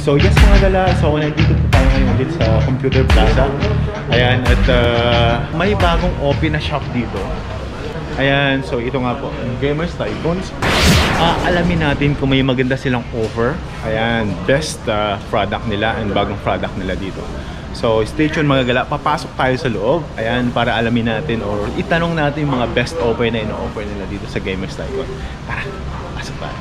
So yes mga gala, so nandito po tayo ngayon ulit sa Computer Plaza. Ayan, at may bagong open na shop dito. Ayan, so ito nga po, Gamers Tycoons. Alamin natin kung may maganda silang offer. Ayan, best product nila and bagong product nila dito. So stay tuned mga gala, papasok tayo sa loob. Ayan, para alamin natin or itanong natin yung mga best offer na ino-offer nila dito sa Gamers Tycoon. Tara, pasok tayo.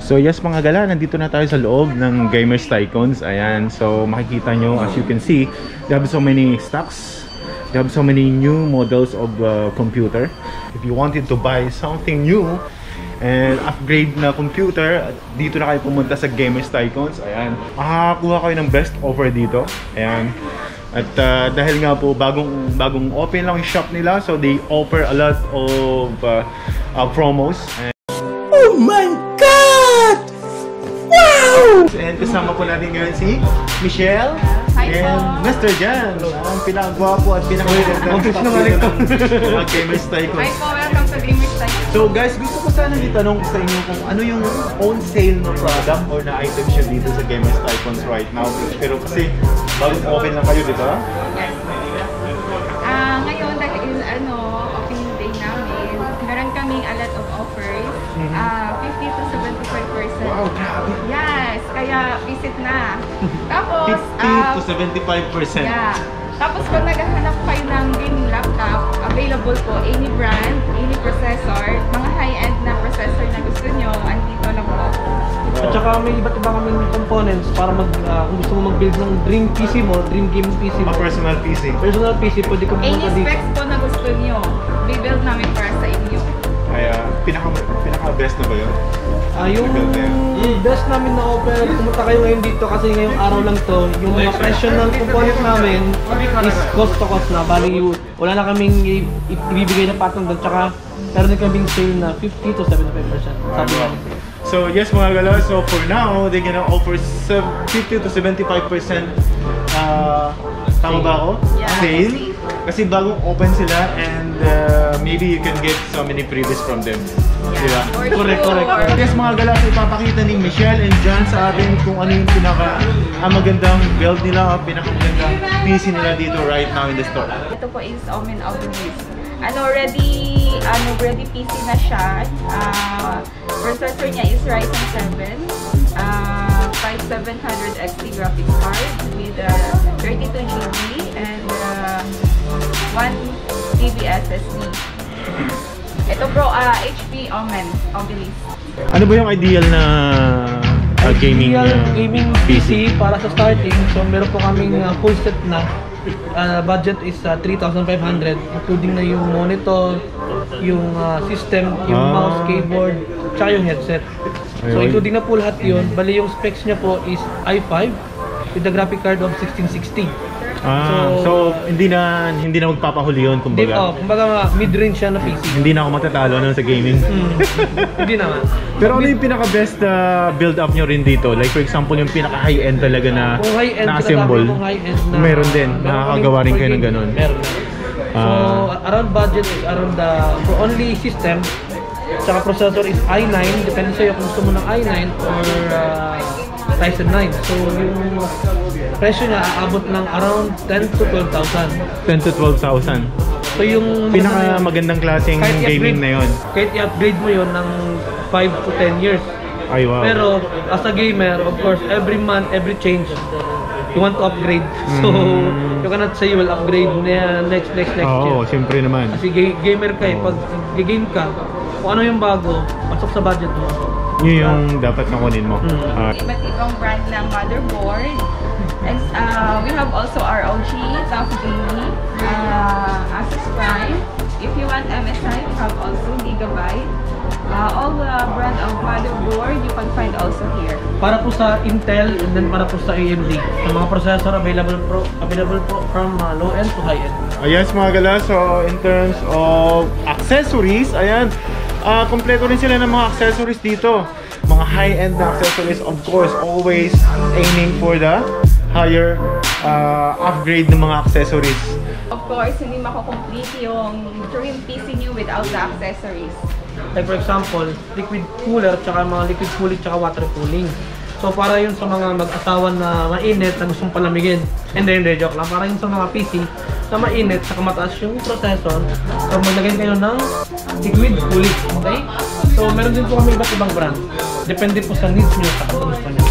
So yes mga gala, nandito na tayo sa loob ng Gamers Tycoons. Ayan, so makikita nyo, as you can see, they have so many stocks. They have so many new models of computer. If you wanted to buy something new and upgrade na computer, dito na kayo pumunta sa Gamers Tycoons. Ayan, makakakuha kayo ng best offer dito. Ayan. At dahil nga po bagong open lang yung shop nila, so they offer a lot of promos. Oh my God! Wow! And kasama po natin ngayon si Michelle and Mr. Jan, ang pinakagwapo at pinakaganda ng Gamers Tycoons. Hi po, welcome to Gamers Tycoons. So guys, gusto ko sana itanong sa inyo kung ano yung on sale na product or na item siya dito sa Gamers Tycoons right now. Pero kasi bagong open lang kayo, di ba? Yes. Ngayon, dahil opening day namin, meron kaming a lot of offers. 50 to 75%. Wow, grabe! Yes, kaya visit na. Tapos, 50 to 75%. Yeah. Tapos kung naghahanap kayo ng gaming laptop, available po any brand, any processor, mga high-end na processor na gusto nyo, andito lang po. At saka may iba't iba kaming components para kung gusto mo mag-build ng dream PC mo, dream gaming PC mo. Personal PC. Personal PC, pwede ka pumunta Any dito. specs po na gusto nyo, bibuild namin para sa inyo. Kaya pinaka-best na ba yun? Yung best namin na offer, pumunta kayo ngayon dito kasi ngayong araw lang to, yung mga presyo ng component namin is cost to cost na. Bali, wala na kaming ibibigay na patong doon. Tsaka meron din kaming sale na 50 to 75%. Sabi namin. So yes mga gala, so for now, they're gonna offer 50 to 75% tama ba ako? Yeah. Sale. Kasi bagong open sila and maybe you can get so many freebies from them. Yeah. Diba? Correct. Yes mga gala, so ipapakita ni Michelle and John sa atin kung ano yung magandang build nila, pinakamagandang PC nila dito right now in the store. Ito po is Omen of the Beast. Ready PC na siya. Processor niya is Ryzen 7. 5700 XT graphics card with 32 GB and 1 TB SSD. Ito bro, HP Omen of the Beast. Ano ba yung ideal na gaming PC para sa starting? So meron po kaming full set na. Budget is 3,500 including na yung monitor, yung system, yung mouse, keyboard, tsaka yung headset. So including na po lahat yun. Bali yung specs niya po is i5 with the graphic card of 1660. So hindi na magpapahuli yun kumbaga. Kumbaga mid-range siya na PC. Hindi na ako matatalo nun sa gaming. Hindi naman. Pero ano yung pinaka-best build up nyo rin dito? Like for example, yung pinaka-high-end talaga na na-assemble. Meron din. Nakakagawa rin kayo ng ganun. Meron. So around budget is around for only system. Tsaka processor is i9. Depende sa'yo kung gusto mo ng i9 or Ryzen 9. So yung presyo niya aabot ng around 10 to 12,000. 10 to 12,000. So yung pinaka-magandang klaseng gaming na yun. Kahit i-upgrade mo yun ng 5 to 10 years. Ay, wow. Pero as a gamer, of course, every month, every change, you want to upgrade. So you cannot say you will upgrade next year. Oo, siyempre naman. Kasi gamer ka pag game ka, kung ano yung bago, pasok sa budget mo. Yun yung dapat nakunin mo. Iba't ibang brand ng motherboard. And we have also ROG, TUF Gaming, Asus Prime. If you want MSI, we have also Gigabyte. All the brand of motherboard you can find also here. Para po sa Intel and then para po sa AMD. Ang mga processor available po from low end to high end. Yes mga gala, so in terms of accessories, ayan, kompleto rin sila ng mga accessories dito. Mga mga high-end na accessories, of course, always aiming for the higher upgrade ng mga accessories. Of course, hindi mako-complete yung dream PC nyo without the accessories. Like for example, liquid cooler, tsaka mga liquid cooling, tsaka water cooling. So para yun sa mga mag-asawa na mainit na gustong palamigin. Hindi, joke lang. Para yun sa mga PC na mainit, saka mataas yung processor. So maglagay kayo ng liquid cooling, okay? So meron din po kami iba't ibang brand. Depende po sa needs nyo, sa gusto nyo.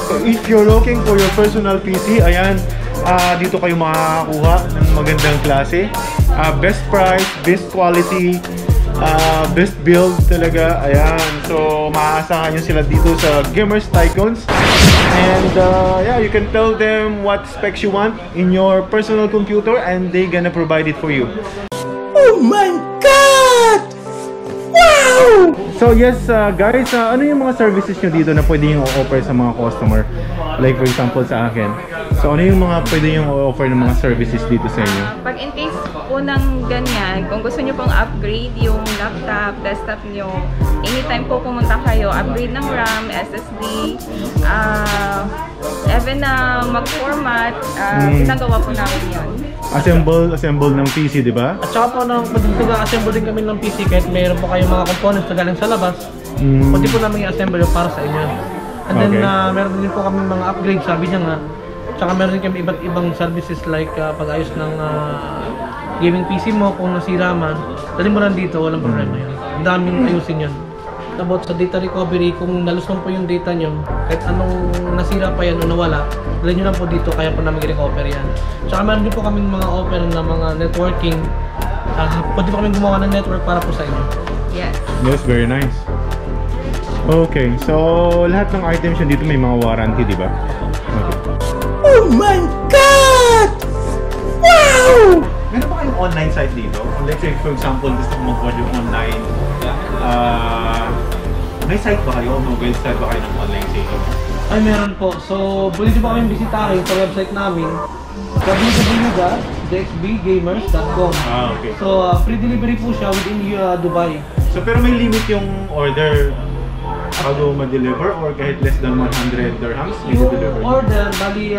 So if you're looking for your personal PC, ayan, dito kayo makakakuha ng magandang klase. Best price, best quality, best build talaga. Ayan, so maaasahan nyo sila dito sa Gamers Tycoons. And yeah, you can tell them what specs you want in your personal computer and they gonna provide it for you. Oh my God! Wow! So yes, guys, ano yung mga services nyo dito na pwede yung offer sa mga customer? Like for example sa akin. So ano yung mga pwede yung offer ng mga services dito sa inyo? Pag in case po ng ganyan, kung gusto nyo pong upgrade yung laptop, desktop nyo, anytime po pumunta kayo, upgrade ng RAM, SSD, even na mag-format, ginagawa po namin yun. Assemble ng PC, di ba? At saka po, assemble din kami ng PC kahit mayroon po kayong mga components na galing sa labas. Pwede po namin i-assemble yung para sa inyo. And then, meron din po kami mga upgrade, sabi niya nga. Tsaka meron din kami iba't ibang services like pag-ayos ng gaming PC mo kung nasira man. Dali mo lang dito, walang problema yun. Ang daming ayusin yun. About sa data recovery, kung nalusong po yung data nyo, kahit anong nasira pa yan o nawala, dali nyo lang po dito, kaya po namin i-recover yan. Tsaka meron din po kaming mga offer na mga networking. Pwede po kaming gumawa ng network para po sa inyo. Yes. Yes, very nice. Okay, so lahat ng items yun dito may mga warranty, di ba? Okay. Oh my God! Wow! Meron ba kayong online site dito? Let's say, for example, gusto ko mag-order online. May site ba kayo? May website ba kayo ng online sale? Ay, meron po. So, pwede po kami bisitahin sa website namin www.dxbgamers.com. Okay. So, free delivery po siya within Dubai. So, pero may limit yung order bago ma-deliver or kahit less than 100 dirhams may Yung deliver? order, bali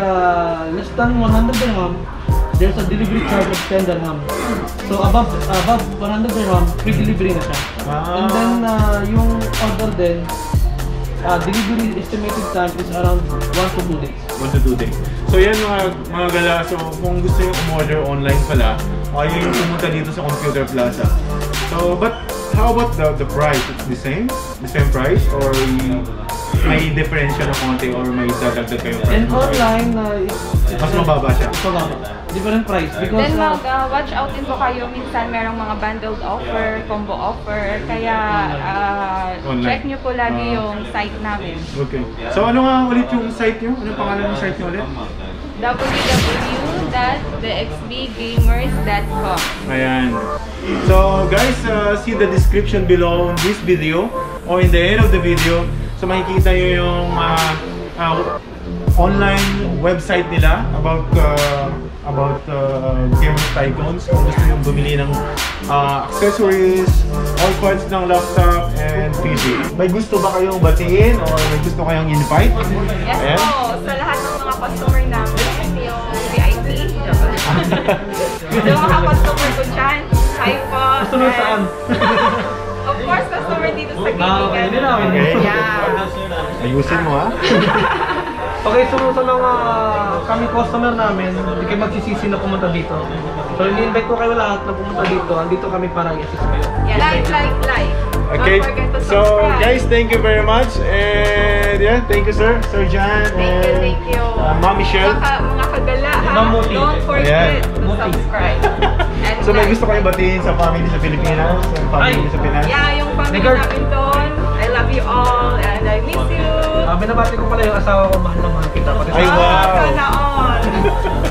less than 100 dirham, there's a delivery charge of 10 dirham. So above 100 dirham, free delivery na siya. And then yung order din, delivery estimated time is around 1 to 2 days. 1 to 2 days. So yan mga gala, so kung gusto yung umorder online pala, ayun yung pumunta dito sa Computer Plaza. So but how about the price? It's the same? The same price? Or may diferensya na konti or may dadagdag kayong price? And online, mas mababa siya? Mas mababa. Different price. Because, Then watch out din po kayo, minsan merong mga bundled offer, combo offer, kaya check nyo po lagi yung site namin. Okay. So ano nga ulit yung site nyo? Anong pangalan ng site nyo ulit? www.thexbgamers.com. Ayan. So guys, see the description below on this video or in the end of the video. So makikita nyo yung online website nila about Gamers Tycoons. Kung gusto nyo bumili ng accessories, all parts ng laptop and PC. May gusto ba kayong batiin or may gusto kayong invite? Yes Ayan. po, sa lahat ng mga customer namin, yung VIP. Yung mga customer ko dyan, hi po. Customer saan? Of course, customer dito sa gaming. Okay, hindi namin. Yeah. Ayusin mo ha. Okay, so sa mga kami customer namin, hindi kayo magsisisi na pumunta dito. So, ini-invite ko kayo lahat na pumunta dito. Andito kami para i-assist kayo. Yeah, like. Okay, Don't forget to so subscribe. guys, thank you very much. And yeah, thank you Sir Jan. Thank you. Ma'am Michelle. Mga kagala ha, Ma'am Muti. don't forget Ayan. to subscribe. And So may like. gusto kayong batiin sa family sa Pilipinas? Sa family sa Pinas? Yeah, yung family Nigard. namin doon, I love you all and I miss you. Binabati ko pala yung asawa ko, mahal na mahal kita. Pati Ay, sa wow. Sana all.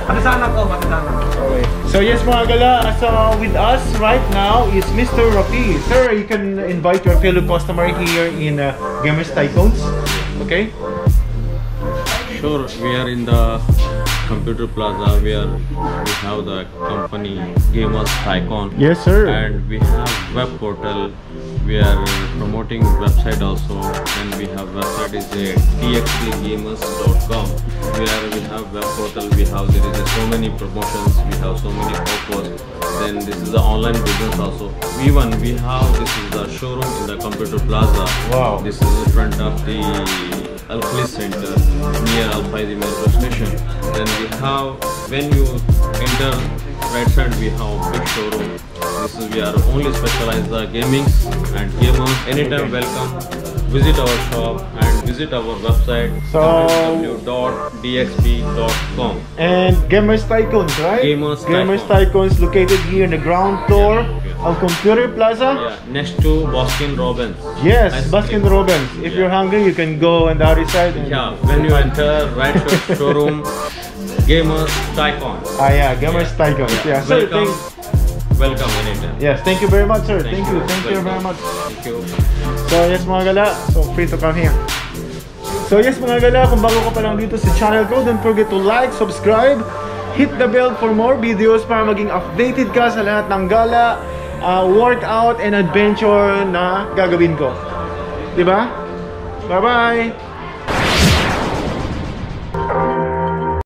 pati sa anak ko, pati sa anak ko. Okay. So yes mga gala, so with us right now is Mr. Rafi. Sir, you can invite your fellow customer here in Gamers Tycoons. Okay? Sure, we are in the Computer Plaza where we have the company Gamers Tycoon. Yes sir. And we have web portal we are promoting website also. Then we have website is dxpgamers.com, where we have web portal. There is so many promotions. We have so many offers. Then this is the online business also. Even we have this is the showroom in the Computer Plaza. Wow. This is in front of the Al-Khlis Center near Al-Faizi metro station. Then we have, when you enter right side, we have big showroom. We are only specialized the gaming and gamers. Anytime welcome. Visit our shop and visit our website www.dxp.com. And Gamers Tycoons, right? Gamers Tycoons located here in the ground floor of Computer Plaza. Yeah, next to Baskin Robbins. Yes, Ice Baskin cream. Robbins. If you're hungry, you can go on the other side. And Yeah, when you enter right showroom, Gamers Tycoons. yeah, Gamers Tycoons. Yeah, so Welcome anytime. yes, thank you very much, sir. Thank you Welcome. very much. Thank you. So yes mga gala, so free to come here. So yes mga gala, kung bago ka pa lang dito sa channel ko, don't forget to like, subscribe, hit the bell for more videos para maging updated ka sa lahat ng gala, workout and adventure na gagawin ko. Diba? Bye bye!